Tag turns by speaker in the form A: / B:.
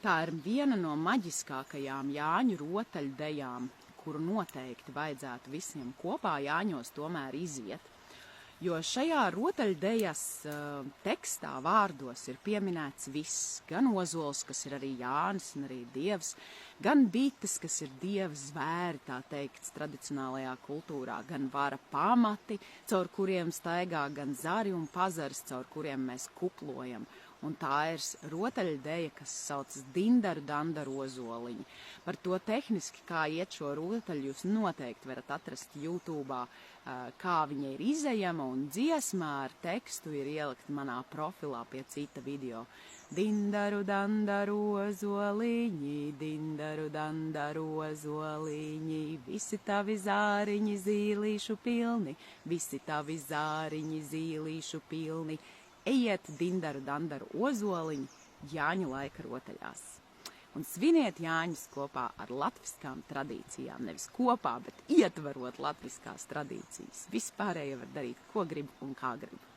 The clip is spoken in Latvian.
A: Tā ir viena no maģiskākajām Jāņu rotaļdejām, kuru noteikti vajadzētu visiem kopā Jāņos tomēr iziet. Jo šajā rotaļdejas tekstā vārdos ir pieminēts viss, gan ozols, kas ir arī Jānis un arī dievs, gan bites, kas ir dieva zvēri, tā teikts, tradicionālajā kultūrā, gan vara pamati, caur kuriem staigā, gan zari un pazars, caur kuriem mēs kuplojam. Un tā ir rotaļdeja, kas saucas Dindaru Dandaru ozoliņi. Par to tehniski, kā iet šo rotaļu, jūs noteikti varat atrast YouTube'ā, kā viņa ir izejama, un dziesmā ar tekstu ir ielikta manā profilā pie cita video. Dindaru Dandaru ozoliņi, Dindaru Dandaru ozoliņi, visi tavi zāriņi zīlīšu pilni, visi tavi zāriņi zīlīšu pilni. Ejiet Dindaru Dandaru ozoliņu Jāņu laika rotaļās. Un sviniet Jāņus kopā ar latviskām tradīcijām. Nevis kopā, bet ietverot latviskās tradīcijas. Vispārējie var darīt, ko grib un kā grib.